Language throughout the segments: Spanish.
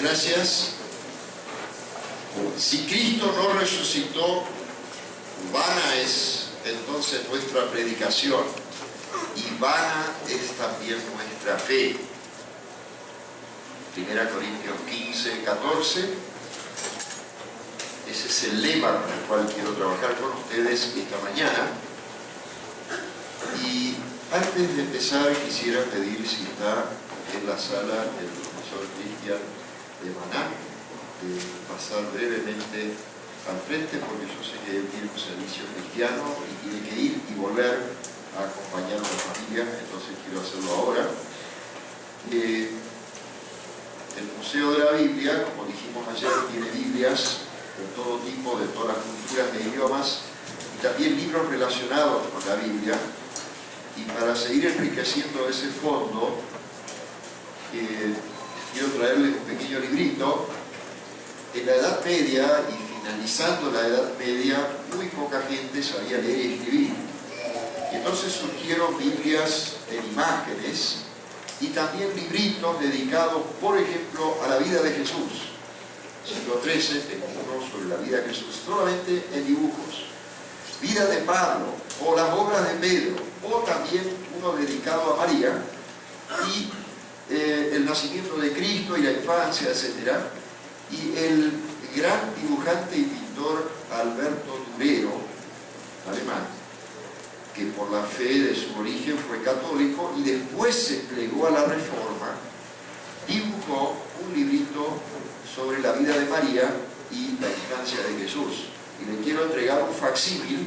Gracias. Si Cristo no resucitó, vana es entonces nuestra predicación y vana es también nuestra fe. 1 Corintios 15, 14. Ese es el lema con el cual quiero trabajar con ustedes esta mañana. Y antes de empezar quisiera pedir si está en la sala el profesor Cristian de Maná, de pasar brevemente al frente, porque yo sé que él tiene un servicio cristiano y tiene que ir y volver a acompañar a la familia, entonces quiero hacerlo ahora. El Museo de la Biblia, como dijimos ayer, tiene Biblias de todo tipo, de todas las culturas, de idiomas, y también libros relacionados con la Biblia. Y para seguir enriqueciendo ese fondo, quiero traerles un pequeño librito. En la Edad Media y finalizando la Edad Media, muy poca gente sabía leer y escribir. Y entonces surgieron Biblias en imágenes y también libritos dedicados, por ejemplo, a la vida de Jesús. Siglo XIII, tengo uno sobre la vida de Jesús, solamente en dibujos. Vida de Pablo, o las obras de Pedro, o también uno dedicado a María, y el nacimiento de Cristo y la infancia, etc. Y el gran dibujante y pintor Alberto Durero, alemán, que por la fe de su origen fue católico y después se plegó a la Reforma, dibujó un librito sobre la vida de María y la infancia de Jesús. Y le quiero entregar un facsímil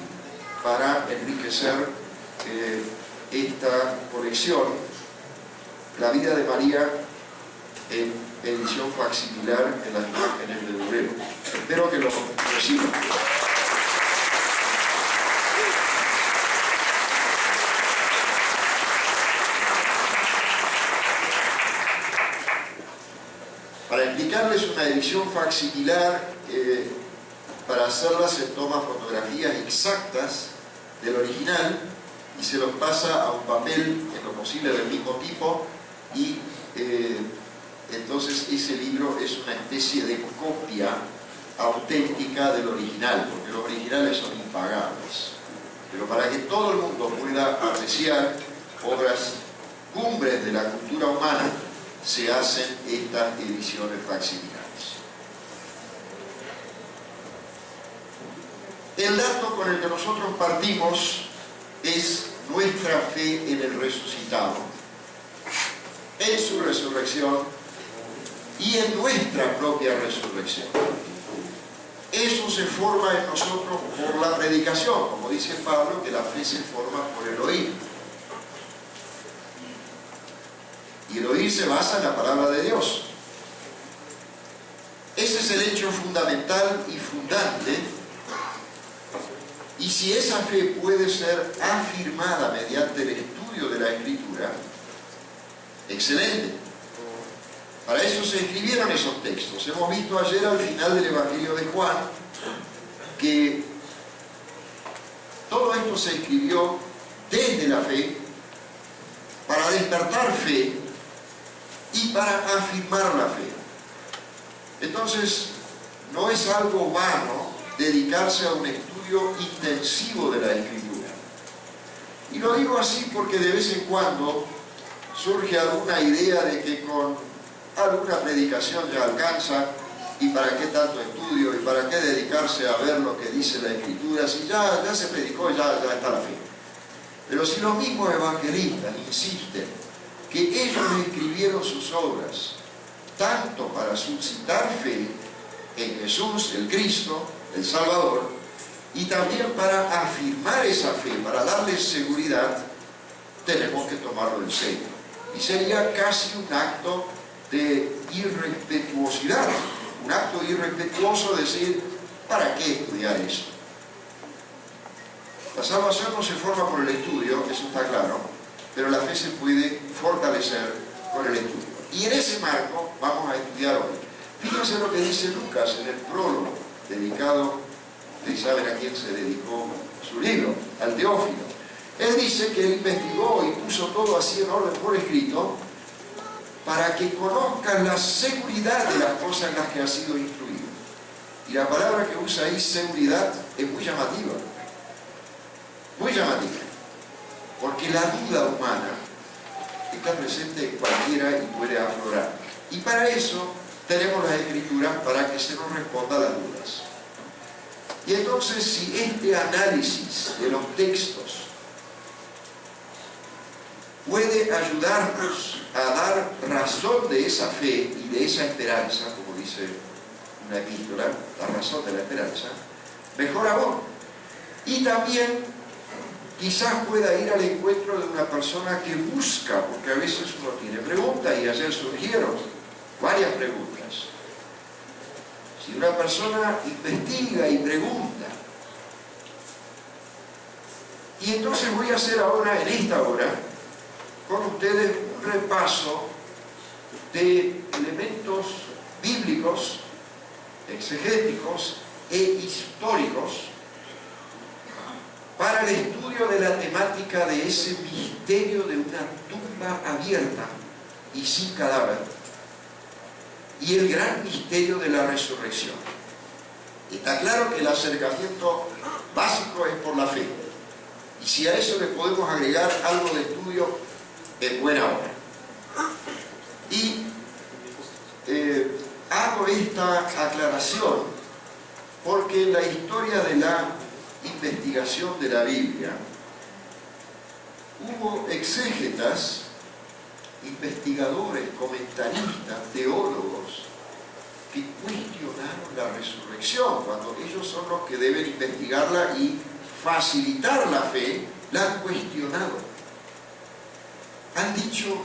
para enriquecer esta colección, la vida de María en edición facsimilar en las imágenes de Durero. Espero que lo reciban. Para explicarles una edición facsimilar, para hacerla se toma fotografías exactas del original y se los pasa a un papel en lo posible del mismo tipo y entonces ese libro es una especie de copia auténtica del original, porque los originales son impagables. Pero para que todo el mundo pueda apreciar obras cumbres de la cultura humana, se hacen estas ediciones facsimilares. El dato con el que nosotros partimos es nuestra fe en el resucitado, en su resurrección y en nuestra propia resurrección. Eso se forma en nosotros por la predicación, como dice Pablo, que la fe se forma por el oír. Y el oír se basa en la palabra de Dios. Ese es el hecho fundamental y fundante. Y si esa fe puede ser afirmada mediante el estudio de la Escritura, excelente. Para eso se escribieron esos textos. Hemos visto ayer al final del Evangelio de Juan que todo esto se escribió desde la fe, para despertar fe y para afirmar la fe. Entonces, no es algo vano dedicarse a un estudio intensivo de la Escritura. Y lo digo así porque de vez en cuando surge alguna idea de que con alguna predicación ya alcanza, y para qué tanto estudio, y para qué dedicarse a ver lo que dice la Escritura, si ya se predicó, ya está la fe. Pero si los mismos evangelistas insisten que ellos escribieron sus obras tanto para suscitar fe en Jesús, el Cristo, el Salvador, y también para afirmar esa fe, para darles seguridad, tenemos que tomarlo en serio. Y sería casi un acto de irrespetuosidad, un acto irrespetuoso decir, ¿para qué estudiar eso? La salvación no se forma por el estudio, eso está claro, pero la fe se puede fortalecer con el estudio. Y en ese marco vamos a estudiar hoy. Fíjense lo que dice Lucas en el prólogo, dedicado, ustedes saben a quién se dedicó su libro, al Teófilo. Él dice que él investigó y puso todo así en orden por escrito, para que conozcas la seguridad de las cosas en las que has sido instruido. Y la palabra que usa ahí, seguridad, es muy llamativa. Muy llamativa. Porque la duda humana está presente en cualquiera y puede aflorar. Y para eso tenemos las Escrituras para que se nos responda a las dudas. Y entonces, si este análisis de los textos puede ayudarnos a dar razón de esa fe y de esa esperanza, como dice una epístola, la razón de la esperanza, mejor aún. Y también quizás pueda ir al encuentro de una persona que busca, porque a veces uno tiene preguntas, y ayer surgieron varias preguntas. Si una persona investiga y pregunta, y entonces voy a hacer ahora, en esta hora, con ustedes un repaso de elementos bíblicos, exegéticos e históricos para el estudio de la temática de ese misterio de una tumba abierta y sin cadáver, y el gran misterio de la resurrección. Está claro que el acercamiento básico es por la fe, y si a eso le podemos agregar algo de estudio, en buena hora. Y hago esta aclaración porque en la historia de la investigación de la Biblia hubo exégetas, investigadores, comentaristas, teólogos que cuestionaron la resurrección. Cuando ellos son los que deben investigarla y facilitar la fe, la han cuestionado. Han dicho,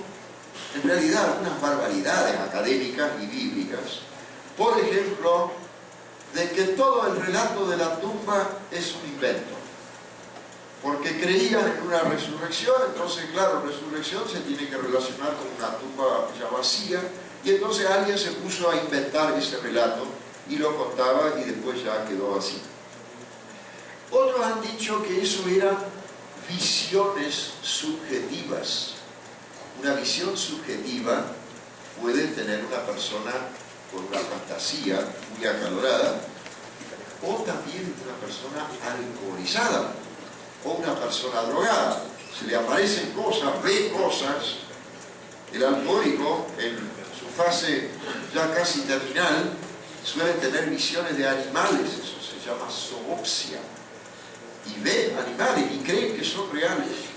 en realidad, algunas barbaridades académicas y bíblicas. Por ejemplo, de que todo el relato de la tumba es un invento. Porque creían en una resurrección, entonces, claro, resurrección se tiene que relacionar con una tumba ya vacía, y entonces alguien se puso a inventar ese relato y lo contaba y después ya quedó así. Otros han dicho que eso eran visiones subjetivas. Una visión subjetiva puede tener una persona con una fantasía muy acalorada, o también una persona alcoholizada, o una persona drogada. Se le aparecen cosas, ve cosas. El alcohólico, en su fase ya casi terminal, suele tener visiones de animales, eso se llama zoopsia, y ve animales y cree que son reales.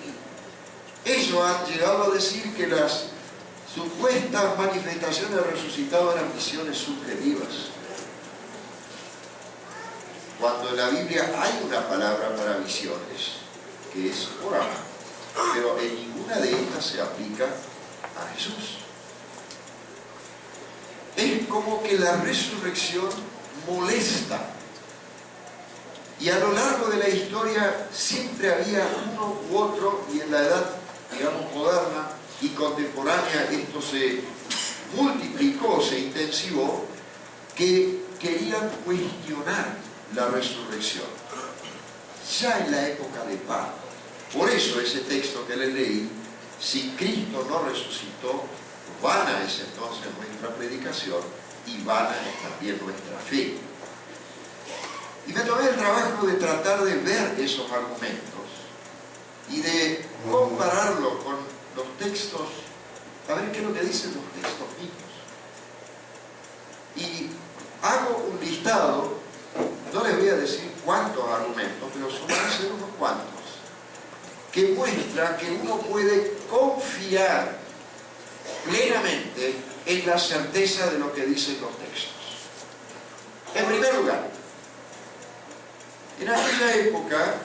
Ellos han llegado a decir que las supuestas manifestaciones del resucitado eran visiones subjetivas. Cuando en la Biblia hay una palabra para visiones, que es orama, pero en ninguna de estas se aplica a Jesús. Es como que la resurrección molesta. Y a lo largo de la historia siempre había uno u otro, y en la edad, digamos, moderna y contemporánea esto se multiplicó, se intensivó, que querían cuestionar la resurrección. Ya en la época de Pablo. Por eso ese texto que les leí, si Cristo no resucitó, vana es entonces nuestra predicación y vana es también nuestra fe. Y me tomé el trabajo de tratar de ver esos argumentos y de compararlos con los textos, a ver qué es lo que dicen los textos mismos. Y hago un listado, no les voy a decir cuántos argumentos, pero van a ser unos cuantos, que muestra que uno puede confiar plenamente en la certeza de lo que dicen los textos. En primer lugar, en aquella época,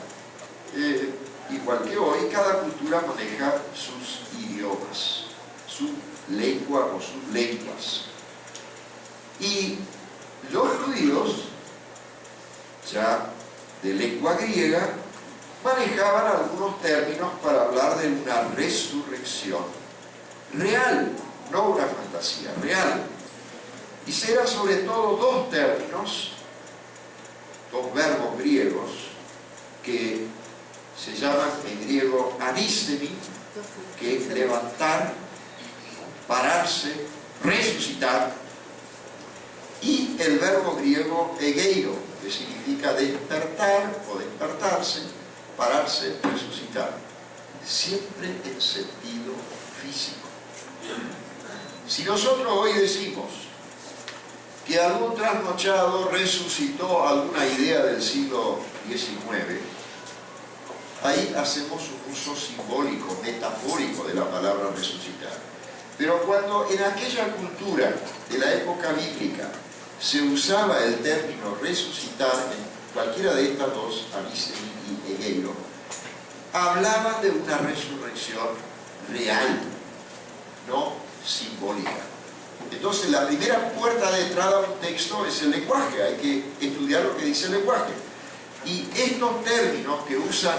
igual que hoy, cada cultura maneja sus idiomas, su lengua o sus lenguas. Y los judíos, ya de lengua griega, manejaban algunos términos para hablar de una resurrección real, no una fantasía, real. Y eran sobre todo dos términos, dos verbos griegos, que se llaman en griego anistemi, que es levantar, pararse, resucitar, y el verbo griego egeiro, que significa despertar o despertarse, pararse, resucitar, siempre en sentido físico. Si nosotros hoy decimos que algún trasnochado resucitó alguna idea del siglo XIX, ahí hacemos un uso simbólico, metafórico de la palabra resucitar. Pero cuando en aquella cultura de la época bíblica se usaba el término resucitar, en cualquiera de estas dos, Anisemi y Egeiro, hablaban de una resurrección real, no simbólica. Entonces la primera puerta de entrada a un texto es el lenguaje, hay que estudiar lo que dice el lenguaje. Y estos términos que usan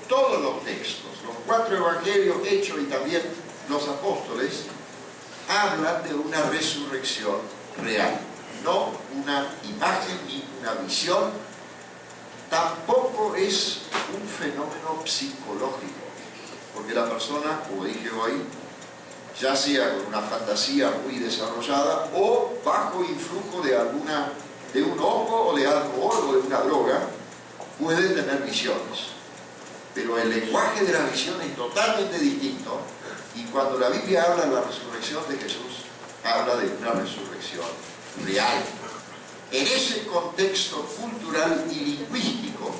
todos los textos, los 4 evangelios, Hechos y también los apóstoles, hablan de una resurrección real, no una imagen ni una visión, tampoco es un fenómeno psicológico, porque la persona, como dije hoy, ya sea con una fantasía muy desarrollada o bajo influjo de un hongo o de alcohol o de una droga, puede tener visiones. Pero el lenguaje de la visión es totalmente distinto, y cuando la Biblia habla de la resurrección de Jesús, habla de una resurrección real. En ese contexto cultural y lingüístico,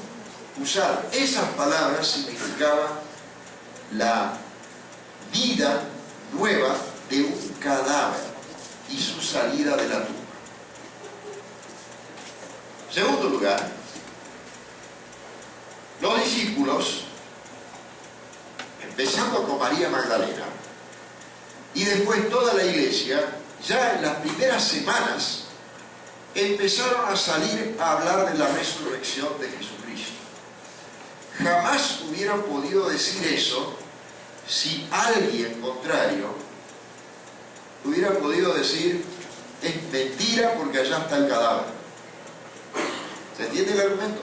usar esas palabras significaba la vida nueva de un cadáver y su salida de la tumba. En segundo lugar, los discípulos, empezando con María Magdalena y después toda la iglesia, ya en las primeras semanas empezaron a salir a hablar de la resurrección de Jesucristo. Jamás hubieran podido decir eso si alguien contrario hubiera podido decir: es mentira porque allá está el cadáver. ¿Se entiende el argumento?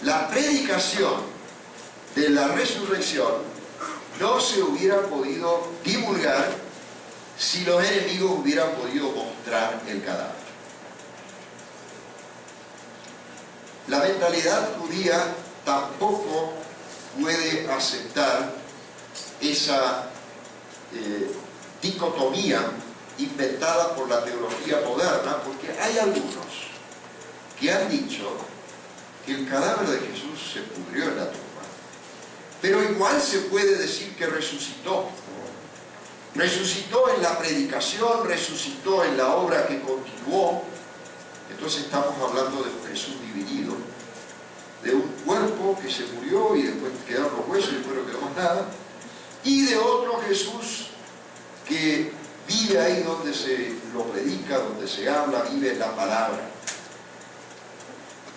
La predicación de la resurrección no se hubiera podido divulgar si los enemigos hubieran podido mostrar el cadáver. La mentalidad judía tampoco puede aceptar esa dicotomía inventada por la teología moderna, porque hay algunos que han dicho que el cadáver de Jesús se pudrió en la tumba, pero igual se puede decir que resucitó. Resucitó en la predicación, resucitó en la obra que continuó. Entonces estamos hablando de un Jesús dividido, de un cuerpo que se murió y después quedaron los huesos y después no quedó más nada, y de otro Jesús que vive ahí donde se lo predica, donde se habla, vive en la palabra.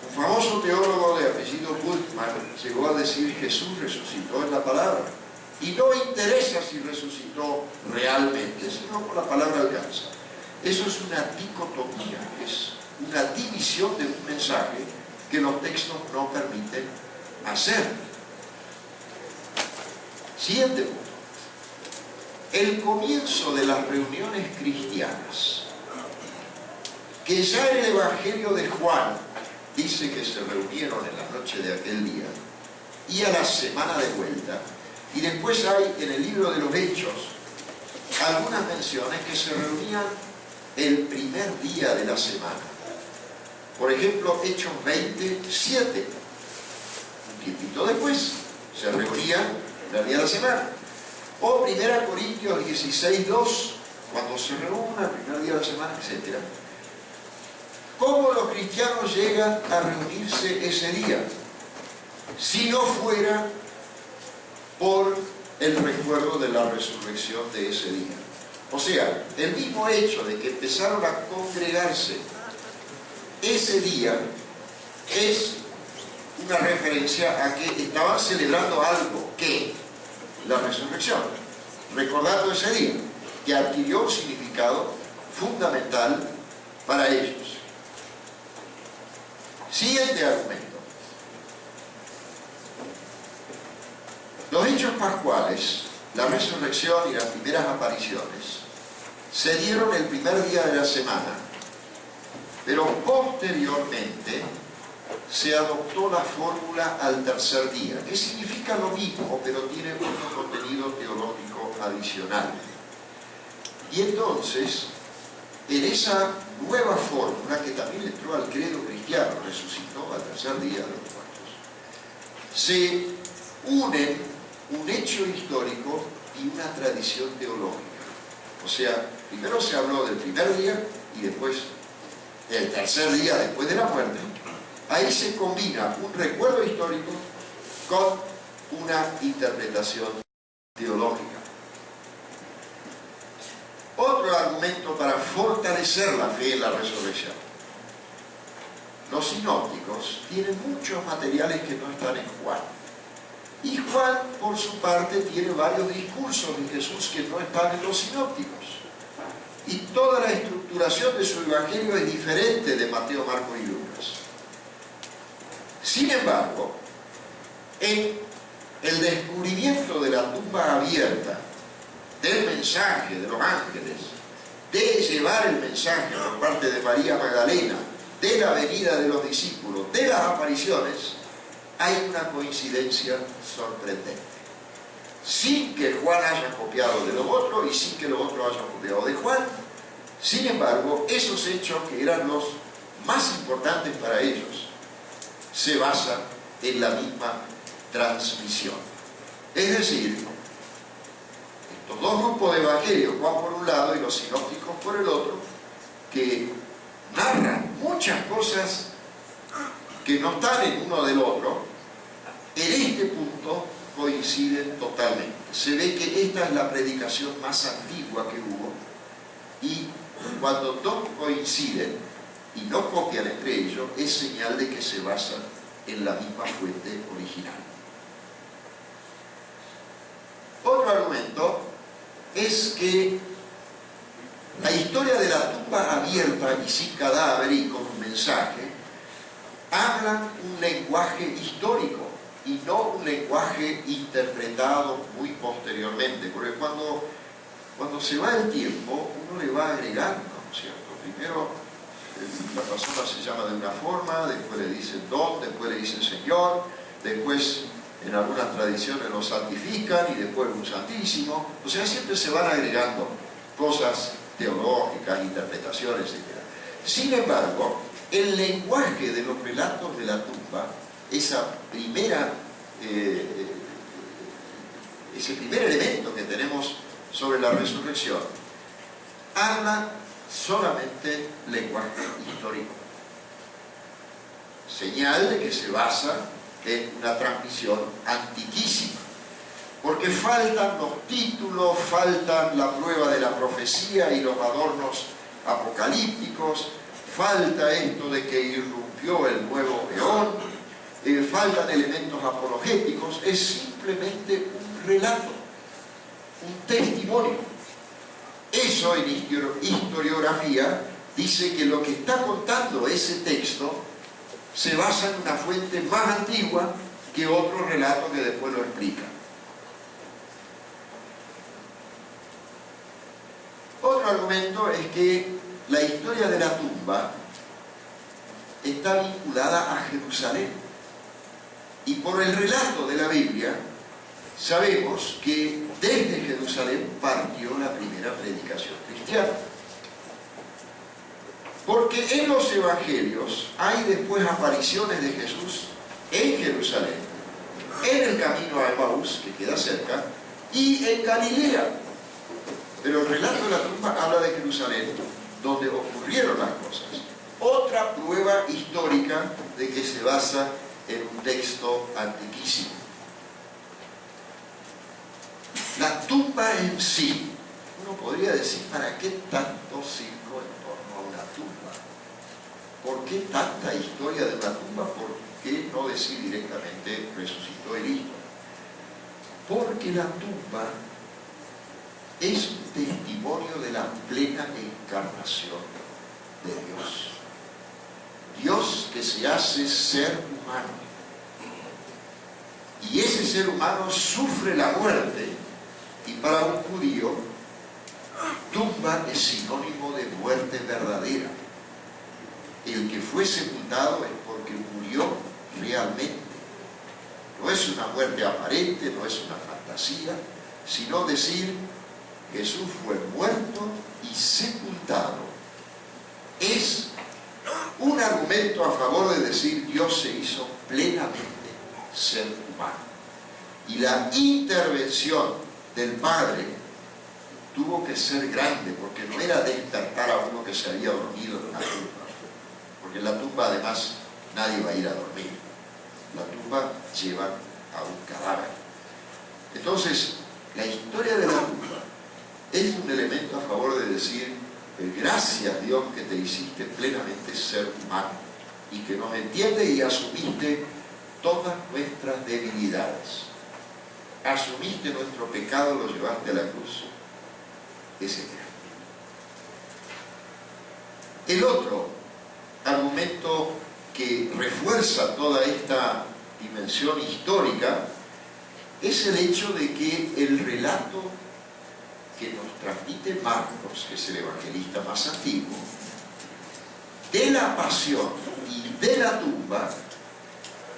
Un famoso teólogo de apellido Bultmann llegó a decir: Jesús resucitó en la palabra, y no interesa si resucitó realmente, sino por la palabra alcanza. Eso es una dicotomía, es una división de un mensaje que los textos no permiten hacer. Siguiente punto. El comienzo de las reuniones cristianas, que ya en el Evangelio de Juan dice que se reunieron en la noche de aquel día y a la semana de vuelta, y después hay en el libro de los Hechos algunas menciones que se reunían el primer día de la semana. Por ejemplo, Hechos 27, un tiempito después, se reunían el día de la semana. O 1 Corintios 16, 2, cuando se reúnen el primer día de la semana, etc. ¿Cómo los cristianos llegan a reunirse ese día? Si no fuera por el recuerdo de la resurrección de ese día. O sea, el mismo hecho de que empezaron a congregarse ese día es una referencia a que estaban celebrando algo, que la resurrección, recordando ese día, que adquirió un significado fundamental para ellos. Siguiente argumento. Los hechos pascuales, la resurrección y las primeras apariciones se dieron el primer día de la semana, pero posteriormente se adoptó la fórmula al tercer día, que significa lo mismo, pero tiene otro contenido teológico adicional. Y entonces, en esa nueva fórmula, que también entró al credo cristiano, resucitó al tercer día de los muertos, se unen un hecho histórico y una tradición teológica. O sea, primero se habló del primer día y después el tercer día después de la muerte. Ahí se combina un recuerdo histórico con una interpretación teológica. Otro argumento para fortalecer la fe en la resurrección. Los sinópticos tienen muchos materiales que no están en Juan. Y Juan, por su parte, tiene varios discursos de Jesús que no están en los sinópticos. Y toda la estructuración de su evangelio es diferente de Mateo, Marcos y Lucas. Sin embargo, en el descubrimiento de la tumba abierta, del mensaje de los ángeles, de llevar el mensaje por parte de María Magdalena, de la venida de los discípulos, de las apariciones, hay una coincidencia sorprendente. Sin que Juan haya copiado de los otros y sin que los otros hayan copiado de Juan, sin embargo, esos hechos que eran los más importantes para ellos se basan en la misma transmisión. Es decir, estos dos grupos de evangelios, Juan por un lado y los sinópticos por el otro, que narran muchas cosas que no están en uno del otro, en este punto coinciden totalmente. Se ve que esta es la predicación más antigua que hubo, y cuando dos coinciden y no copian entre ellos, es señal de que se basan en la misma fuente original. Otro argumento es que la historia de la tumba abierta y sin cadáver y con un mensaje hablan un lenguaje histórico y no un lenguaje interpretado muy posteriormente, porque cuando se va el tiempo uno le va agregando, ¿no es cierto? Primero la persona se llama de una forma, después le dicen don, después le dicen señor, después en algunas tradiciones lo santifican y después un santísimo. O sea, siempre se van agregando cosas teológicas, interpretaciones, etc. Sin embargo, el lenguaje de los relatos de la tumba, ese primer elemento que tenemos sobre la resurrección, habla solamente lenguaje histórico, señal de que se basa en una transmisión antiquísima, porque faltan los títulos, faltan la prueba de la profecía y los adornos apocalípticos, falta esto de que irrumpió el nuevo eón, faltan elementos apologéticos. Es simplemente un relato, un testimonio. Eso en historiografía dice que lo que está contando ese texto se basa en una fuente más antigua que otro relato que después lo explica. Otro argumento es que la historia de la tumba está vinculada a Jerusalén. Y por el relato de la Biblia sabemos que desde Jerusalén partió la primera predicación cristiana. Porque en los evangelios hay después apariciones de Jesús en Jerusalén, en el camino a Emaús, que queda cerca, y en Galilea. Pero el relato de la tumba habla de Jerusalén, donde ocurrieron las cosas. Otra prueba histórica de que se basa en un texto antiquísimo. La tumba en sí, uno podría decir, ¿para qué tanto circo en torno a una tumba? ¿Por qué tanta historia de una tumba? ¿Por qué no decir directamente resucitó el Hijo? Porque la tumba es un testimonio de la plena encarnación de Dios. Dios que se hace ser humano. Y ese ser humano sufre la muerte. Y para un judío, tumba es sinónimo de muerte verdadera. El que fue sepultado es porque murió realmente. No es una muerte aparente, no es una fantasía, sino decir, Jesús fue muerto y sepultado. Es un argumento a favor de decir, Dios se hizo plenamente ser humano. Y la intervención del Padre tuvo que ser grande, porque no era despertar a uno que se había dormido en la tumba. Porque en la tumba además nadie va a ir a dormir. La tumba lleva a un cadáver. Entonces, la historia de la tumba es un elemento a favor de decir, gracias Dios que te hiciste plenamente ser humano y que nos entiende y asumiste todas nuestras debilidades. Asumiste nuestro pecado, lo llevaste a la cruz. Ese era. El otro argumento que refuerza toda esta dimensión histórica es el hecho de que el relato que nos transmite Marcos, que es el evangelista más antiguo, de la pasión y de la tumba,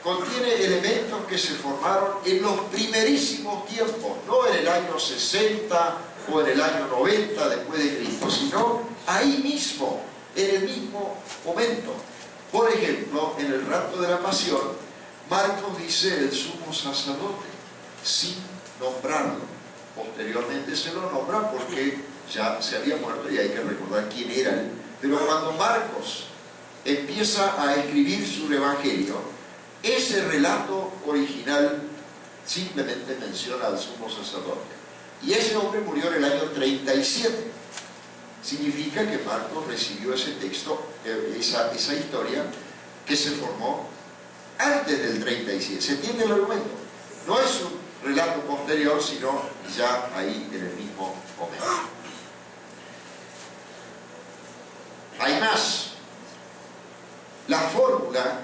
contiene elementos que se formaron en los primerísimos tiempos, no en el año 60 o en el año 90 después de Cristo, sino ahí mismo, en el mismo momento. Por ejemplo, en el rapto de la pasión, Marcos dice el sumo sacerdote, sin nombrarlo. Posteriormente se lo nombra porque ya se había muerto y hay que recordar quién era él. Pero cuando Marcos empieza a escribir su evangelio, ese relato original simplemente menciona al sumo sacerdote. Y ese hombre murió en el año 37. Significa que Marcos recibió ese texto, esa historia que se formó antes del 37. ¿Se entiende el argumento? No es un relato posterior, sino ya ahí en el mismo momento. Hay más. La fórmula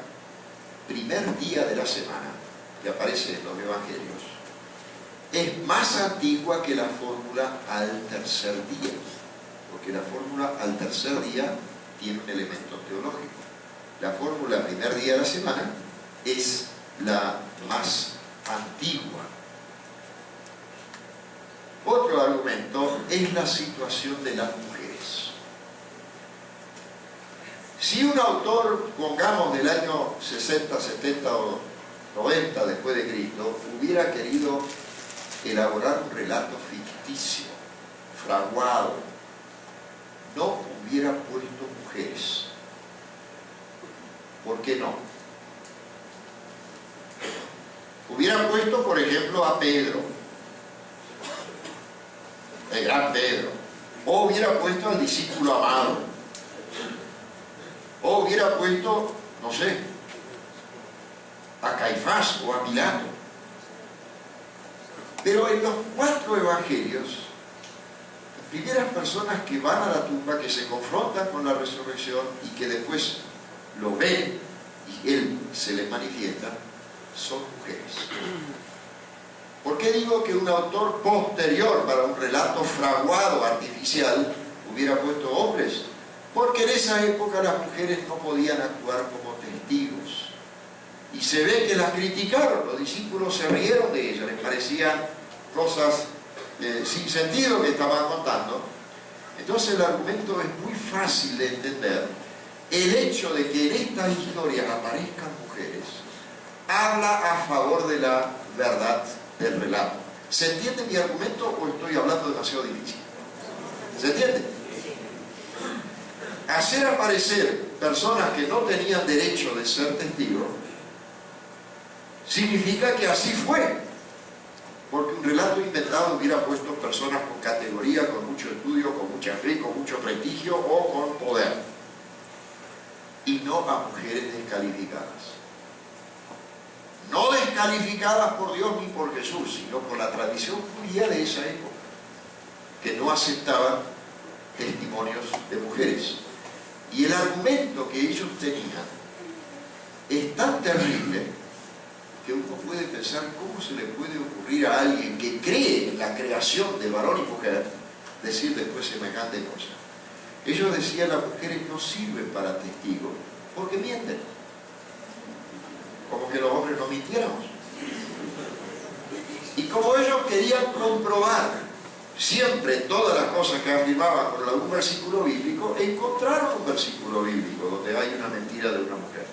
primer día de la semana que aparece en los evangelios es más antigua que la fórmula al tercer día, porque la fórmula al tercer día tiene un elemento teológico. La fórmula primer día de la semana es la más antigua. Otro argumento es la situación de las mujeres. Si un autor, pongamos del año 60, 70 o 90 después de Cristo, hubiera querido elaborar un relato ficticio, fraguado, no hubiera puesto mujeres. ¿Por qué no? Hubiera puesto, por ejemplo, a Pedro, el gran Pedro, o hubiera puesto al discípulo amado, o hubiera puesto, no sé, a Caifás o a Pilato. Pero en los 4 evangelios, las primeras personas que van a la tumba, que se confrontan con la resurrección y que después lo ven y Él se les manifiesta, son mujeres. ¿Por qué digo que un autor posterior para un relato fraguado, artificial, hubiera puesto hombres? Porque en esa época las mujeres no podían actuar como testigos. Y se ve que las criticaron, los discípulos se rieron de ellas, les parecían cosas sin sentido que estaban contando. Entonces el argumento es muy fácil de entender. El hecho de que en estas historias aparezcan mujeres habla a favor de la verdad del relato. ¿Se entiende mi argumento o estoy hablando demasiado difícil? ¿Se entiende? Hacer aparecer personas que no tenían derecho de ser testigos significa que así fue, porque un relato inventado hubiera puesto personas con categoría, con mucho estudio, con mucha fe, con mucho prestigio o con poder, y no a mujeres descalificadas. No descalificadas por Dios ni por Jesús, sino por la tradición judía de esa época, que no aceptaba testimonios de mujeres. Y el argumento que ellos tenían es tan terrible que uno puede pensar cómo se le puede ocurrir a alguien que cree en la creación de varón y mujer decir después semejante cosa. Ellos decían, las mujeres no sirven para testigos porque mienten. Como que los hombres no mintiéramos. Y como ellos querían comprobar siempre todas las cosas que afirmaban con algún versículo bíblico, encontraron un versículo bíblico donde hay una mentira de una mujer.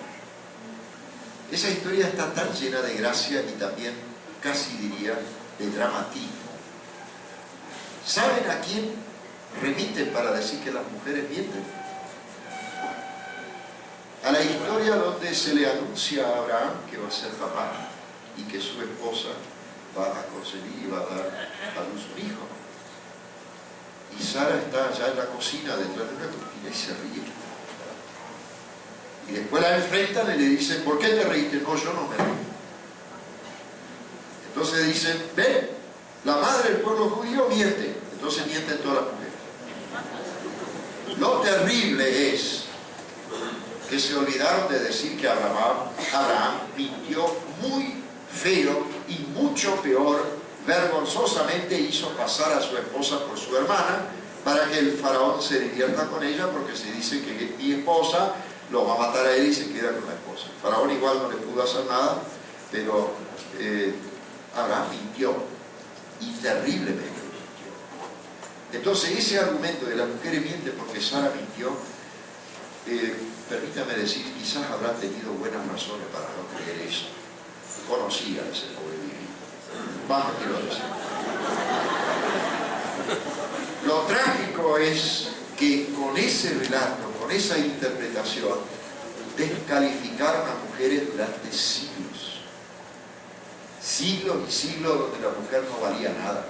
Esa historia está tan llena de gracia y también, casi diría, de dramatismo. ¿Saben a quién remiten para decir que las mujeres mienten? A la historia donde se le anuncia a Abraham que va a ser papá y que su esposa va a concebir y va a dar a luz un hijo. Y Sara está allá en la cocina detrás de una cortina y se ríe. Y después la enfrentan y le dicen, ¿por qué te reíste? No, yo no me reí. Entonces dicen, ven, la madre del pueblo judío miente. Entonces mienten todas las mujeres. Lo terrible es que se olvidaron de decir que Abraham mintió muy feo y mucho peor, vergonzosamente hizo pasar a su esposa por su hermana para que el faraón se divierta con ella, porque se dice que mi esposa lo va a matar a él y se queda con la esposa. El faraón igual no le pudo hacer nada, pero Abraham mintió, y terriblemente mintió. Entonces ese argumento de las mujeres mienten porque Sara mintió, permítame decir, quizás habrá tenido buenas razones para no creer eso. Conocía a ese pobre divino. Vamos, quiero decir. Lo trágico es que con ese relato, con esa interpretación, descalificaron a mujeres durante siglos. Siglos y siglos donde la mujer no valía nada.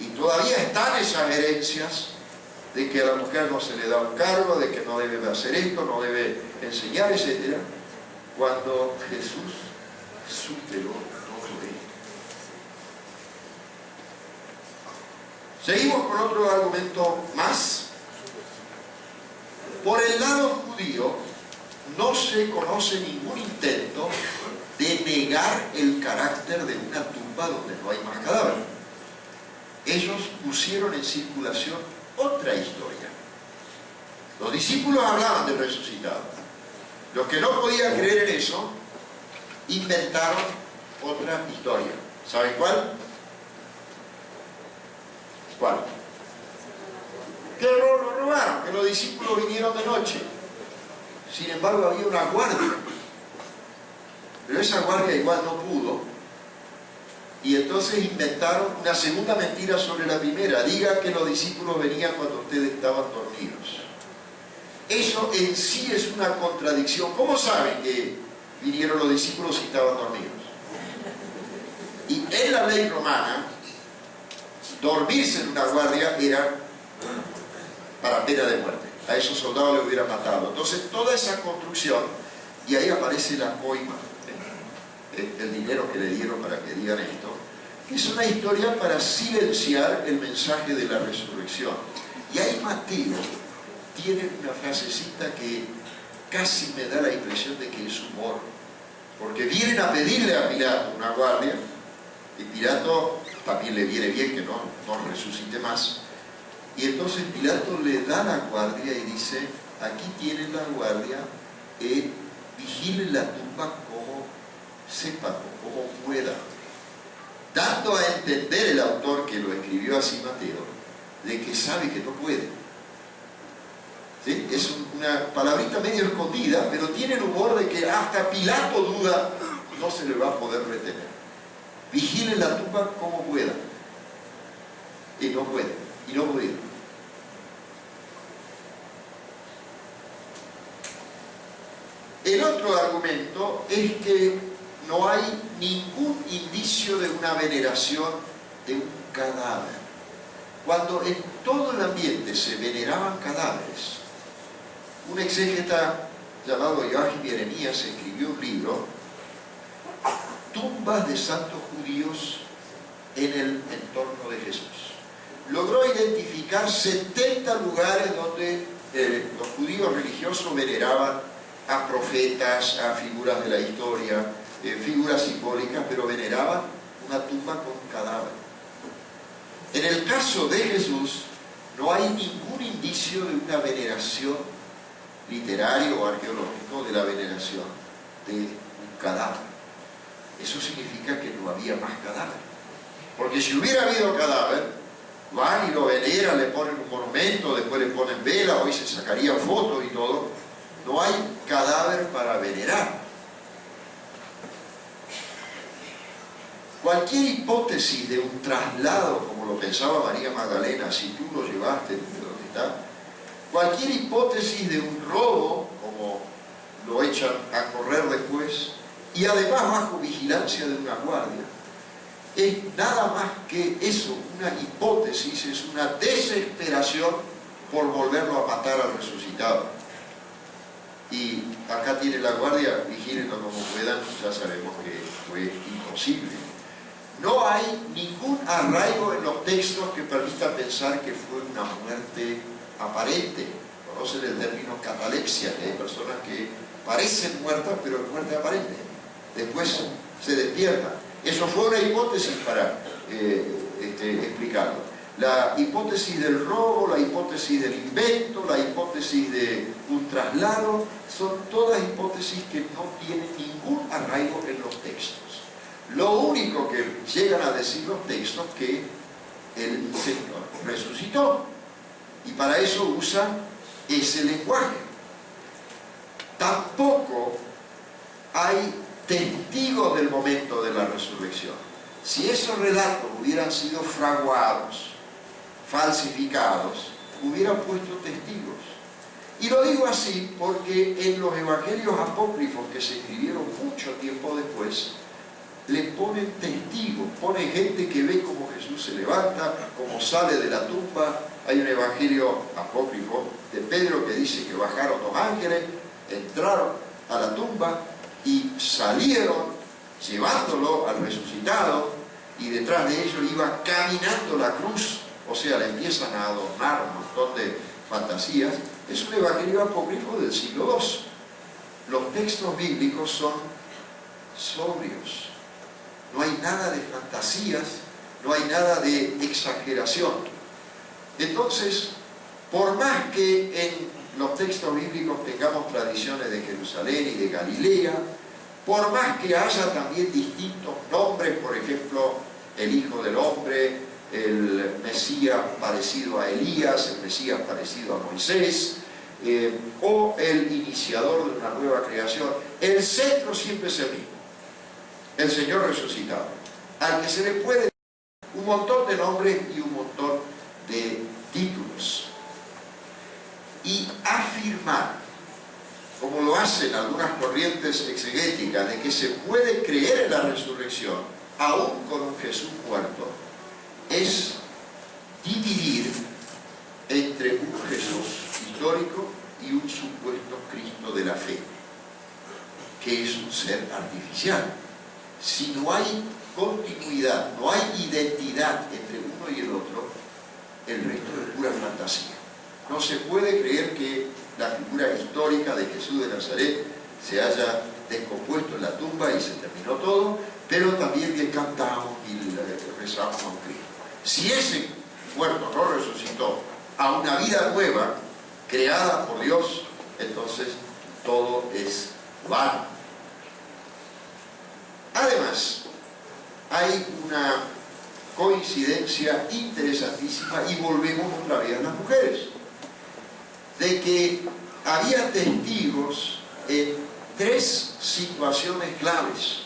Y todavía están esas herencias de que a la mujer no se le da un cargo, de que no debe hacer esto, no debe enseñar, etc. Cuando Jesús superó todo esto. Seguimos con otro argumento más. Por el lado judío, no se conoce ningún intento de negar el carácter de una tumba donde no hay más cadáveres. Ellos pusieron en circulación otra historia. Los discípulos hablaban del resucitado. Los que no podían creer en eso, inventaron otra historia. ¿Saben cuál? ¿Cuál? Que lo robaron, que los discípulos vinieron de noche. Sin embargo, había una guardia. Pero esa guardia igual no pudo. Y entonces inventaron una segunda mentira sobre la primera. Digan que los discípulos venían cuando ustedes estaban dormidos. Eso en sí es una contradicción. ¿Cómo saben que vinieron los discípulos si estaban dormidos? Y en la ley romana, dormirse en una guardia era para pena de muerte. A esos soldados les hubieran matado. Entonces toda esa construcción, y ahí aparece la coima, el dinero que le dieron para que digan esto, es una historia para silenciar el mensaje de la resurrección. Y ahí Mateo tiene una frasecita que casi me da la impresión de que es humor, porque vienen a pedirle a Pilato una guardia, y Pilato también le viene bien que no resucite más, y entonces Pilato le da la guardia y dice, aquí tienen la guardia, vigilen la tumba como sepan, como puedan, dando a entender el autor que lo escribió así Mateo, de que sabe que no puede. ¿Sí? Es una palabrita medio escondida, pero tiene el humor de que hasta Pilato duda, no se le va a poder retener. Vigilen la tumba como puedan. Y no pueden, y no pudieron. El otro argumento es que no hay ningún indicio de una veneración de un cadáver. Cuando en todo el ambiente se veneraban cadáveres, un exégeta llamado Joachim Jeremías escribió un libro, Tumbas de santos judíos en el entorno de Jesús. Logró identificar 70 lugares donde los judíos religiosos veneraban a profetas, a figuras de la historia, figuras simbólicas, pero veneraban una tumba con cadáver. En el caso de Jesús, no hay ningún indicio de una veneración literaria o arqueológica de la veneración de un cadáver. Eso significa que no había más cadáver. Porque si hubiera habido cadáver, van y lo veneran, le ponen un monumento, después le ponen vela, hoy se sacarían fotos y todo. No hay cadáver para venerar. Cualquier hipótesis de un traslado, como lo pensaba María Magdalena, si tú lo llevaste, ¿dónde está? Cualquier hipótesis de un robo, como lo echan a correr después, y además bajo vigilancia de una guardia, es nada más que eso, una hipótesis, es una desesperación por volverlo a matar al resucitado. Y acá tiene la guardia, vigílenlo como puedan, ya sabemos que fue imposible. No hay ningún arraigo en los textos que permita pensar que fue una muerte aparente. Conocen el término catalepsia, que hay personas que parecen muertas, pero es muerte aparente. Después se despiertan. Eso fue una hipótesis para explicarlo. La hipótesis del robo, la hipótesis del invento, la hipótesis de un traslado, son todas hipótesis que no tienen ningún arraigo en los textos. Lo único que llegan a decir los textos es que el Señor resucitó. Y para eso usan ese lenguaje. Tampoco hay testigos del momento de la resurrección. Si esos relatos hubieran sido fraguados, falsificados, hubieran puesto testigos. Y lo digo así porque en los evangelios apócrifos que se escribieron mucho tiempo después, le ponen testigos, ponen gente que ve cómo Jesús se levanta, cómo sale de la tumba. Hay un evangelio apócrifo de Pedro que dice que bajaron dos ángeles, entraron a la tumba y salieron llevándolo al resucitado, y detrás de ellos iba caminando la cruz. O sea, le empiezan a adornar un montón de fantasías. Es un evangelio apócrifo del siglo II. Los textos bíblicos son sobrios. No hay nada de fantasías, no hay nada de exageración. Entonces, por más que en los textos bíblicos tengamos tradiciones de Jerusalén y de Galilea, por más que haya también distintos nombres, por ejemplo, el Hijo del Hombre, el Mesías parecido a Elías, el Mesías parecido a Moisés, o el iniciador de una nueva creación, el centro siempre es el mismo, el Señor resucitado, al que se le puede dar un montón de nombres y un montón de títulos. Y afirmar, como lo hacen algunas corrientes exegéticas, de que se puede creer en la resurrección aún con un Jesús muerto, es dividir entre un Jesús histórico y un supuesto Cristo de la fe, que es un ser artificial. Si no hay continuidad, no hay identidad entre uno y el otro, el resto es pura fantasía. No se puede creer que la figura histórica de Jesús de Nazaret se haya descompuesto en la tumba y se terminó todo, pero también le cantamos y le rezamos a un Cristo. Si ese muerto no resucitó a una vida nueva, creada por Dios, entonces todo es vano. Además, hay una coincidencia interesantísima, y volvemos otra vez a las mujeres, de que había testigos en 3 situaciones claves,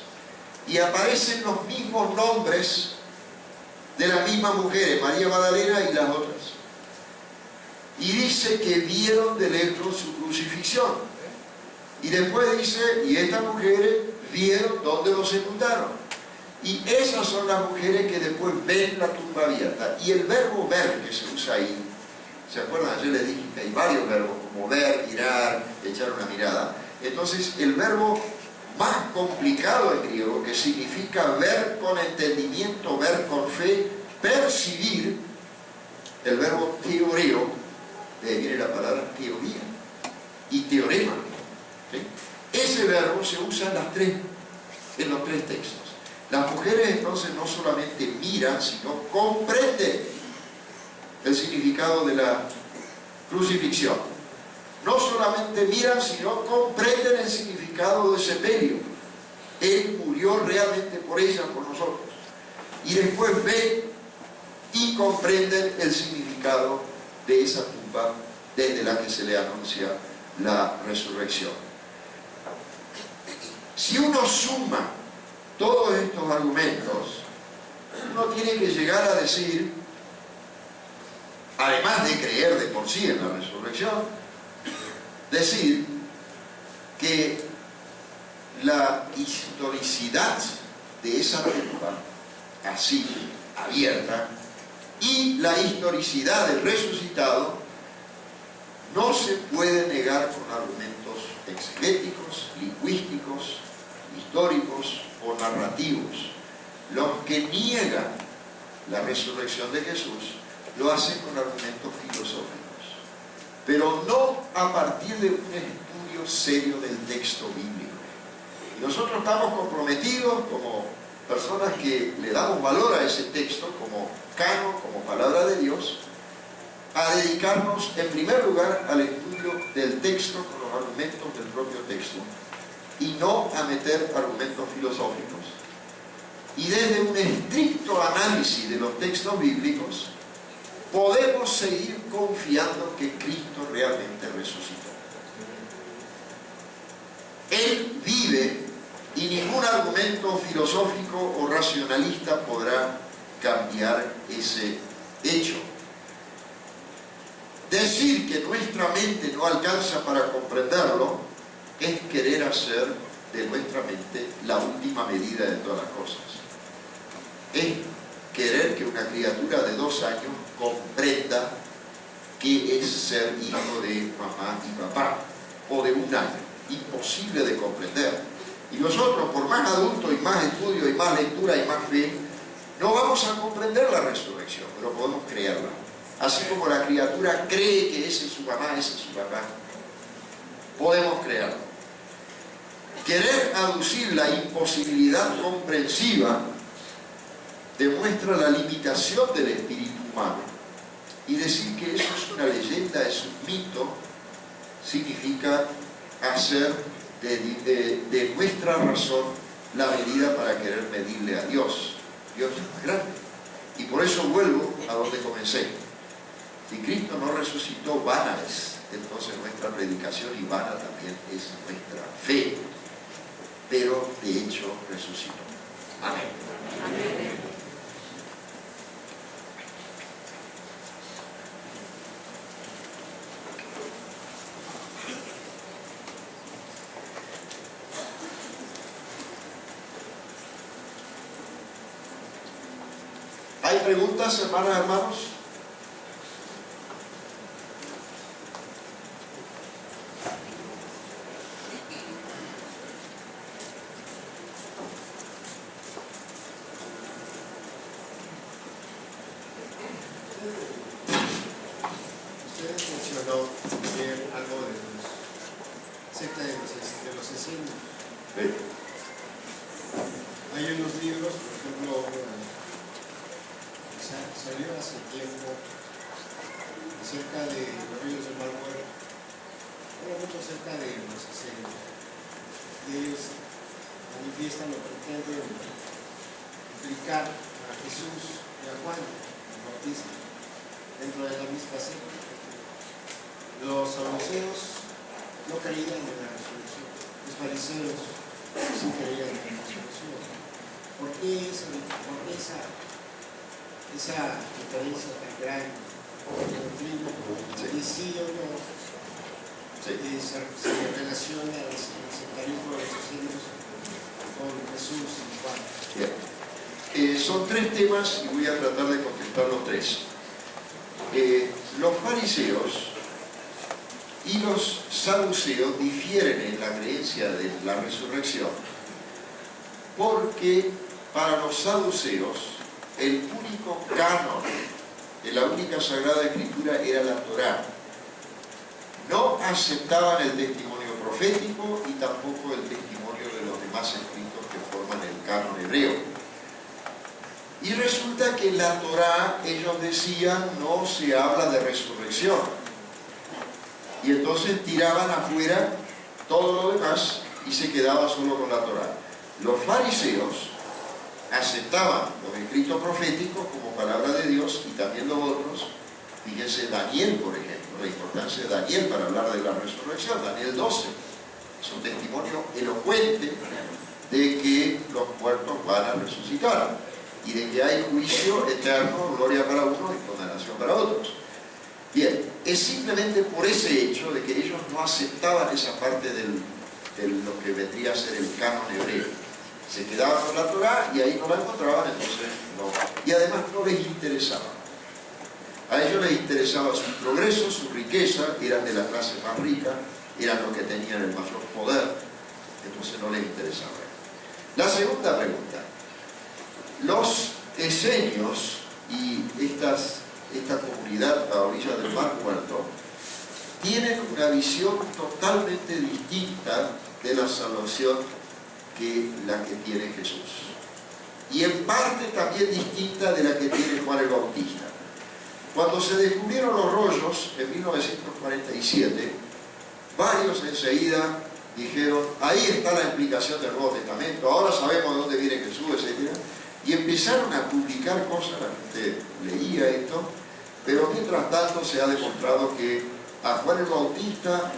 y aparecen los mismos nombres de las mismas mujeres, María Magdalena y las otras, y dice que vieron de lejos su crucifixión, y después dice, y estas mujeres vieron dónde lo sepultaron, y esas son las mujeres que después ven la tumba abierta. Y el verbo ver que se usa ahí, ¿se acuerdan? Yo les dije que hay varios verbos, como ver, mirar, echar una mirada. Entonces, el verbo más complicado en griego, que significa ver con entendimiento, ver con fe, percibir, el verbo teoreo, de ahí viene la palabra teoría y teorema. ¿Sí? Ese verbo se usa en los tres textos. Las mujeres entonces no solamente miran, sino comprenden el significado de la crucifixión. No solamente miran, sino comprenden el significado de sepelio. Él murió realmente por ella, por nosotros. Y después ven y comprenden el significado de esa tumba desde la que se le anuncia la resurrección. Si uno suma todos estos argumentos, uno tiene que llegar a decir, además de creer de por sí en la resurrección, decir que la historicidad de esa tumba, así, abierta, y la historicidad del resucitado no se puede negar con argumentos exegéticos, lingüísticos, históricos o narrativos. Los que niegan la resurrección de Jesús lo hacen con argumentos filosóficos, pero no a partir de un estudio serio del texto bíblico. Y nosotros estamos comprometidos como personas que le damos valor a ese texto como canon, como palabra de Dios, a dedicarnos en primer lugar al estudio del texto con los argumentos del propio texto y no a meter argumentos filosóficos. Y desde un estricto análisis de los textos bíblicos podemos seguir confiando que Cristo realmente resucitó. Él vive y ningún argumento filosófico o racionalista podrá cambiar ese hecho. Decir que nuestra mente no alcanza para comprenderlo es querer hacer de nuestra mente la última medida de todas las cosas. Es querer que una criatura de 2 años comprenda qué es ser hijo de mamá y papá, o de 1 año. Imposible de comprender. Y nosotros, por más adultos y más estudio y más lectura y más fe, no vamos a comprender la resurrección, pero podemos creerla. Así como la criatura cree que esa es su mamá, ese es su papá, podemos creerlo. Querer aducir la imposibilidad comprensiva demuestra la limitación del espíritu humano. Y decir que eso es una leyenda, es un mito, significa hacer de nuestra razón la medida para querer medirle a Dios. Dios es más grande. Y por eso vuelvo a donde comencé. Si Cristo no resucitó, vana es entonces nuestra predicación, y vana también es nuestra fe. Pero de hecho resucitó. Amén. Amén. ¿Hay preguntas, hermanas, hermanos? Usted mencionó bien algo de los secta de los asesinos. Sí. Hay unos libros, por ejemplo, salió hace tiempo acerca de los ríos del Malvuelo, pero mucho acerca de los asesinos. Ellos manifiestan o pretenden implicar a Jesús y a Juan el Bautista dentro de la misma secta. Los saduceos no creían en la resurrección, los fariseos sí creían en la resurrección. ¿Por qué esa diferencia tan grande de doctrina? Y sí o no se relaciona el sectarismo de los asesinos con Jesús y Juan. Bien. Son 3 temas y voy a tratar de contestar los 3. Los fariseos y los saduceos difieren en la creencia de la resurrección, porque para los saduceos el único canon de la única Sagrada Escritura era la Torá. No aceptaban el testimonio profético y tampoco el testimonio de los demás escritos que forman el canon hebreo. Y resulta que en la Torá ellos decían no se habla de resurrección. Y entonces tiraban afuera todo lo demás y se quedaba solo con la Torá. Los fariseos aceptaban los escritos proféticos como palabra de Dios y también los otros. Fíjense Daniel, por ejemplo, la importancia de Daniel para hablar de la resurrección. Daniel 12 es un testimonio elocuente de que los muertos van a resucitar y de que hay juicio eterno, gloria para unos y condenación para otros. Bien, es simplemente por ese hecho de que ellos no aceptaban esa parte de lo que vendría a ser el canon hebreo. Se quedaban con la Torá y ahí no la encontraban, entonces no. Y además no les interesaba. A ellos les interesaba su progreso, su riqueza, eran de la clase más rica, eran los que tenían el mayor poder, entonces no les interesaba. La segunda pregunta. Los esenios y esta comunidad a orillas del Mar Muerto tienen una visión totalmente distinta de la salvación que la que tiene Jesús. Y en parte también distinta de la que tiene Juan el Bautista. Cuando se descubrieron los rollos en 1947, varios enseguida dijeron, ahí está la explicación del Nuevo Testamento, ahora sabemos de dónde viene Jesús, etc. Y empezaron a publicar cosas, la gente leía esto, pero mientras tanto se ha demostrado que a Juan el Bautista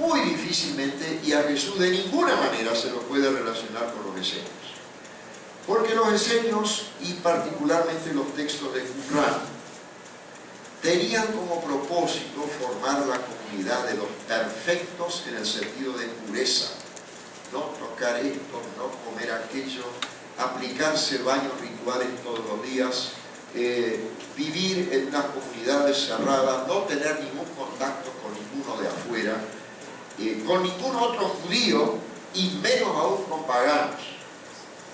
muy difícilmente y a Jesús de ninguna manera se lo puede relacionar con los esenios. Porque los esenios, y particularmente los textos de Qumran, tenían como propósito formar la comunidad de los perfectos en el sentido de pureza. No tocar esto, no comer aquello, aplicarse baños rituales todos los días, vivir en unas comunidades cerradas, no tener ningún contacto con ninguno de afuera, con ningún otro judío y menos aún con paganos.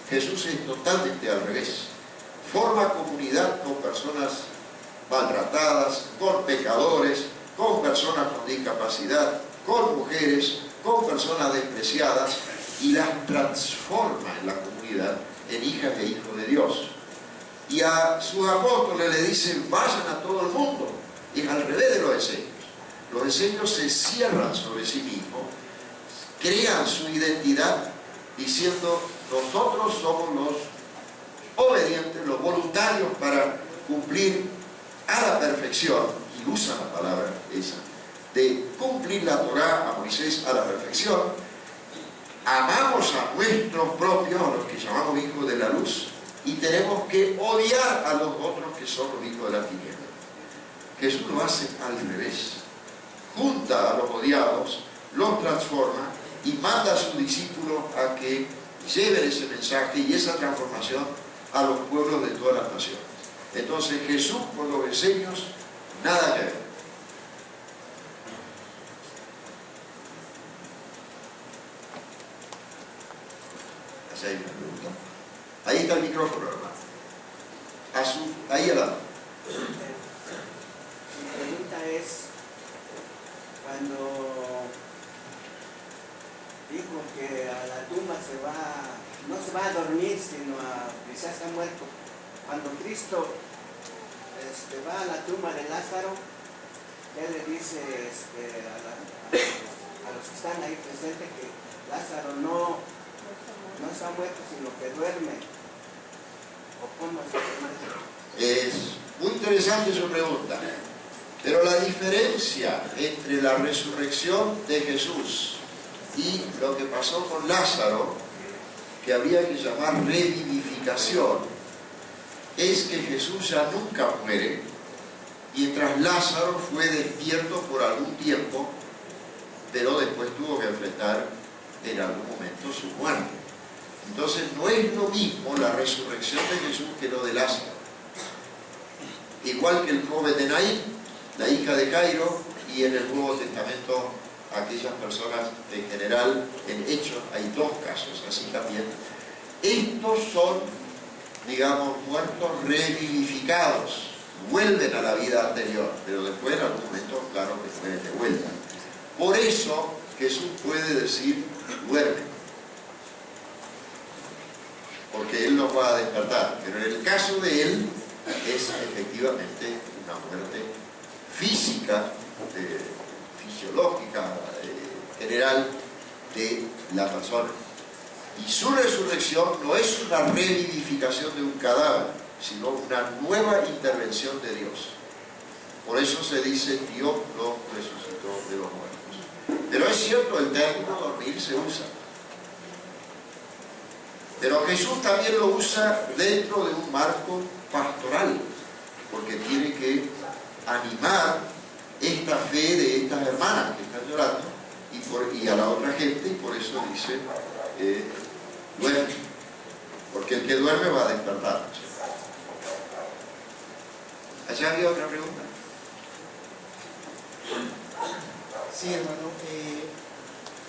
Jesús es totalmente al revés. Forma comunidad con personas maltratadas, con pecadores, con personas con discapacidad, con mujeres, con personas despreciadas y las transforma en la comunidad en hijas e hijos de Dios. Y a sus apóstoles le dicen, vayan a todo el mundo. Es al revés de los esenios. Los esenios se cierran sobre sí mismos, crean su identidad diciendo, nosotros somos los obedientes, los voluntarios para cumplir a la perfección, y usan la palabra esa, de cumplir la Torá a Moisés a la perfección. Amamos a nuestros propios, a los que llamamos hijos de la luz, y tenemos que odiar a los otros que son los hijos de la tiniebla. Jesús lo hace al revés. Junta a los odiados, los transforma y manda a sus discípulos a que lleven ese mensaje y esa transformación a los pueblos de todas las naciones. Entonces Jesús con los esenios, nada que ver. ¿Hace ahí una pregunta? Ahí está el micrófono, hermano. Ahí al lado. Mi pregunta es, cuando dijo que a la tumba no se va a dormir, sino que ya está muerto. Cuando Cristo va a la tumba de Lázaro, él le dice a los que están ahí presentes que Lázaro no está muerto, sino que duerme. ¿O cómo se duerme? Es muy interesante su pregunta. Pero la diferencia entre la resurrección de Jesús y lo que pasó con Lázaro, que habría que llamar revivificación, es que Jesús ya nunca muere, mientras Lázaro fue despierto por algún tiempo, pero después tuvo que enfrentar en algún momento su muerte. Entonces no es lo mismo la resurrección de Jesús que lo de Lázaro. Igual que el joven de Naín, la hija de Jairo, y en el Nuevo Testamento aquellas personas en general, en Hechos hay dos casos así también. Estos son, digamos, muertos revivificados, vuelven a la vida anterior, pero después en algún momento, claro, que mueren de vuelta. Por eso Jesús puede decir, duerme, porque Él los no va a despertar, pero en el caso de él es efectivamente una muerte física, fisiológica, general de la persona. Y su resurrección no es una revivificación de un cadáver, sino una nueva intervención de Dios. Por eso se dice, Dios lo resucitó de los muertos. Pero es cierto, el término dormir se usa. Pero Jesús también lo usa dentro de un marco pastoral, porque tiene que animar esta fe de estas hermanas que están llorando y a la otra gente, y por eso dice, duerme, porque el que duerme va a despertar. ¿Allá había otra pregunta? Sí, hermano.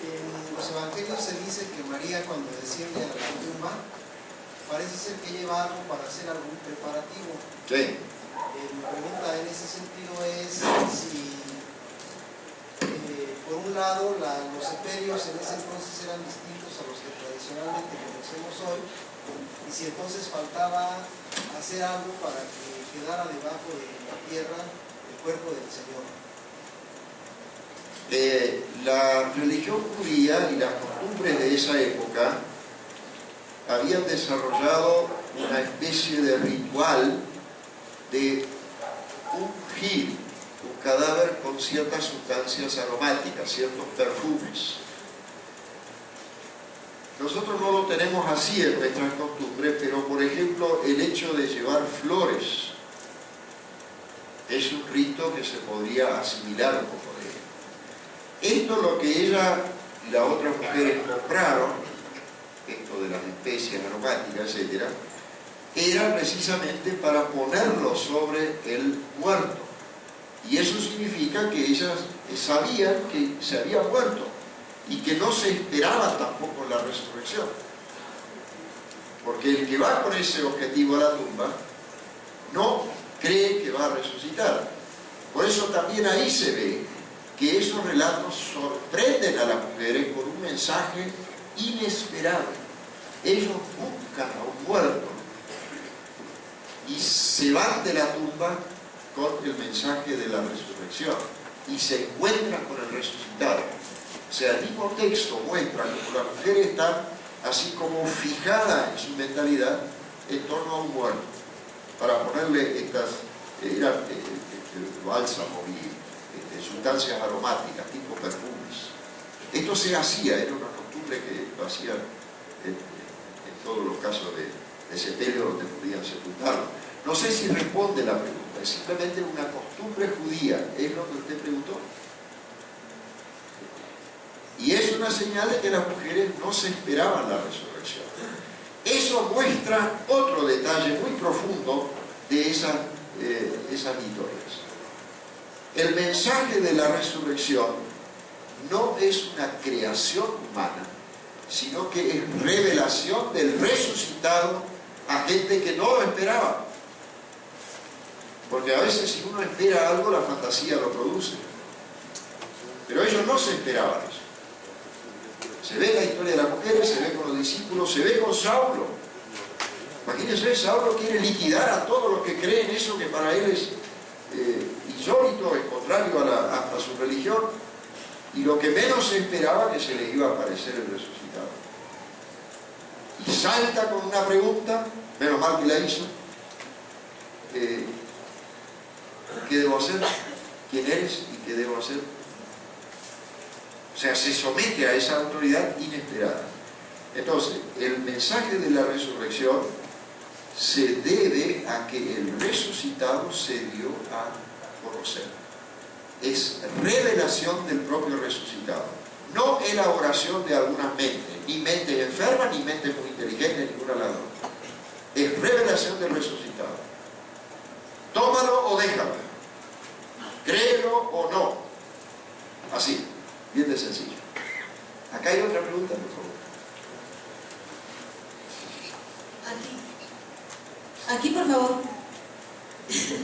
En los evangelios se dice que María, cuando desciende a la tumba, parece ser que lleva algo para hacer algún preparativo. Sí. Mi pregunta en ese sentido es si, por un lado, los sepelios en ese entonces eran distintos a los que tradicionalmente conocemos hoy, y si entonces faltaba hacer algo para que quedara debajo de la tierra el cuerpo del Señor. La religión judía y las costumbres de esa época habían desarrollado una especie de ritual de ungir un cadáver con ciertas sustancias aromáticas, ciertos perfumes. Nosotros no lo tenemos así en nuestras costumbres, pero por ejemplo el hecho de llevar flores es un rito que se podría asimilar un poco de él. Esto lo que ella y las otras mujeres compraron, esto de las especias aromáticas, etc., era precisamente para ponerlo sobre el muerto. Y eso significa que ellas sabían que se había muerto y que no se esperaba tampoco la resurrección. Porque el que va con ese objetivo a la tumba no cree que va a resucitar. Por eso también ahí se ve que esos relatos sorprenden a las mujeres con un mensaje inesperado. Ellos buscan a un muerto y se van de la tumba con el mensaje de la resurrección y se encuentran con el resucitado. O sea, el mismo texto muestra que la mujer está así como fijada en su mentalidad en torno a un muerto, para ponerle estas bálsamo y sustancias aromáticas, tipo perfumes. Esto se hacía, era una costumbre que lo hacían en todos los casos de sepelio donde podían sepultarlo. No sé si responde la pregunta, es simplemente una costumbre judía, es lo que usted preguntó. Y es una señal de que las mujeres no se esperaban la resurrección. Eso muestra otro detalle muy profundo de esas historias. El mensaje de la resurrección no es una creación humana, sino que es revelación del resucitado a gente que no lo esperaba. Porque a veces si uno espera algo, la fantasía lo produce. Pero ellos no se esperaban eso. Se ve la historia de las mujeres, se ve con los discípulos, se ve con Saulo. Imagínense, Saulo quiere liquidar a todos los que creen eso que para él es insólito, es contrario a su religión. Y lo que menos se esperaba que se le iba a aparecer el resucitado. Y salta con una pregunta, menos mal que la hizo. ¿Qué debo hacer? ¿Quién eres y qué debo hacer? O sea, se somete a esa autoridad inesperada. Entonces, el mensaje de la resurrección se debe a que el resucitado se dio a conocer. Es revelación del propio resucitado, no elaboración de algunas mentes, ni mentes enfermas, ni mentes muy inteligentes, ninguna de las dos. Es revelación del resucitado. Tómalo o déjalo. Créelo o no. Así, bien de sencillo. Acá hay otra pregunta, por favor. Aquí por favor. Sí.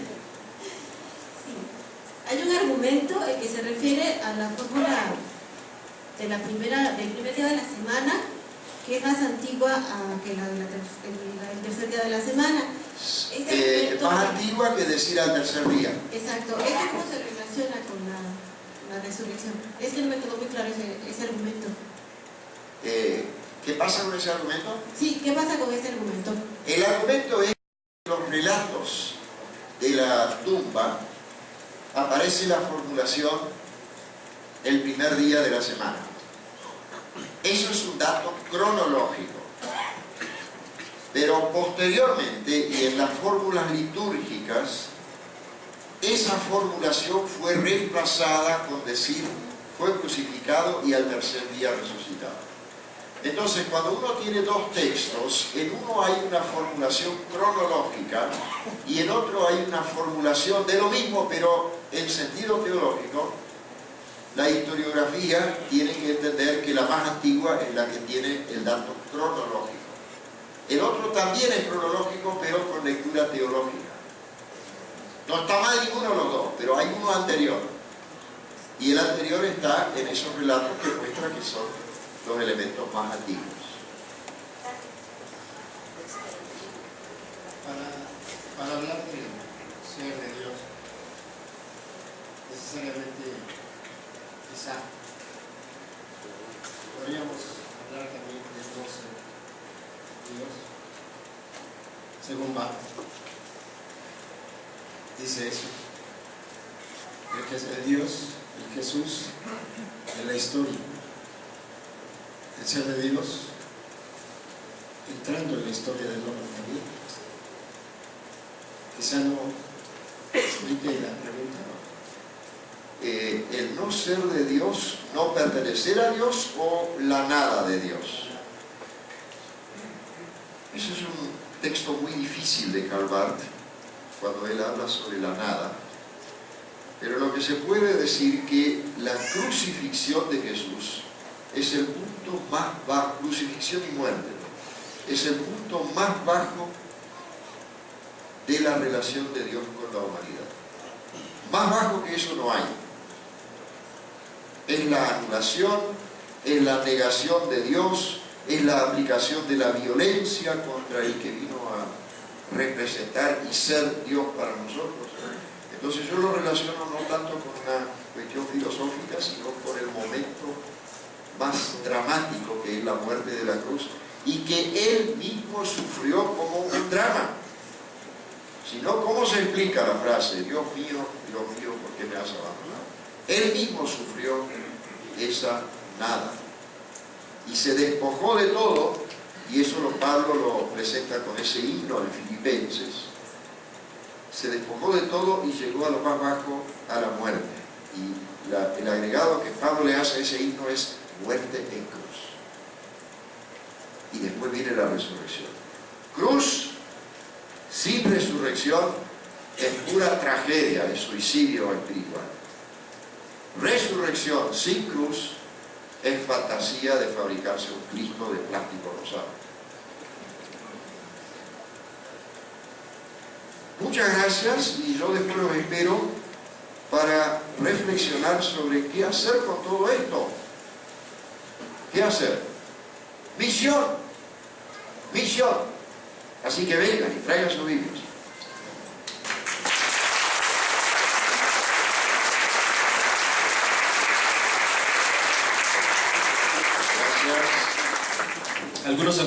Hay un argumento que se refiere a la fórmula del primer día de la semana, que es más antigua que la del tercer día de la semana. Más antigua que decir al tercer día. Exacto. ¿Esto cómo se relaciona con la resurrección? Es que no me quedó muy claro ese argumento. ¿Qué pasa con ese argumento? Sí, ¿qué pasa con ese argumento? El argumento es que en los relatos de la tumba aparece la formulación el primer día de la semana. Eso es un dato cronológico. Pero posteriormente, y en las fórmulas litúrgicas, esa formulación fue reemplazada con decir fue crucificado y al tercer día resucitado. Entonces, cuando uno tiene dos textos, en uno hay una formulación cronológica y en otro hay una formulación de lo mismo, pero en sentido teológico, la historiografía tiene que entender que la más antigua es la que tiene el dato cronológico. El otro también es cronológico, pero con lectura teológica. No está mal ninguno de los dos, pero hay uno anterior. Y el anterior está en esos relatos que muestran que son los elementos más antiguos. Para hablar del ser de Dios, necesariamente, quizá, podríamos hablar también del no ser Dios. Según Bach, dice eso, el Dios, el Jesús de la historia, el ser de Dios entrando en la historia del hombre también. Quizá no explique la pregunta, ¿no? El no ser de Dios, no pertenecer a Dios o la nada de Dios. Eso es un texto muy difícil de Karl Barth cuando él habla sobre la nada. Pero lo que se puede decir que la crucifixión de Jesús es el punto más bajo, crucifixión y muerte, es el punto más bajo de la relación de Dios con la humanidad. Más bajo que eso no hay. Es la anulación, es la negación de Dios, es la aplicación de la violencia contra el que vino a representar y ser Dios para nosotros. Entonces yo lo relaciono no tanto con una cuestión filosófica, sino con el momento más dramático que es la muerte de la cruz, y que él mismo sufrió como un drama. Si no, ¿cómo se explica la frase Dios mío, ¿por qué me has abandonado? Él mismo sufrió esa nada y se despojó de todo, y eso Pablo lo presenta con ese himno de Filipenses. Se despojó de todo y llegó a lo más bajo, a la muerte. Y el agregado que Pablo le hace a ese himno es muerte en cruz. Y después viene la resurrección. Cruz sin resurrección es pura tragedia, es suicidio espiritual. Resurrección sin cruz es fantasía de fabricarse un Cristo de plástico rosado. Muchas gracias, y yo después los espero para reflexionar sobre qué hacer con todo esto. ¿Qué hacer? Misión. Misión. Así que vengan y traigan sus Biblias. Gracias. Algunos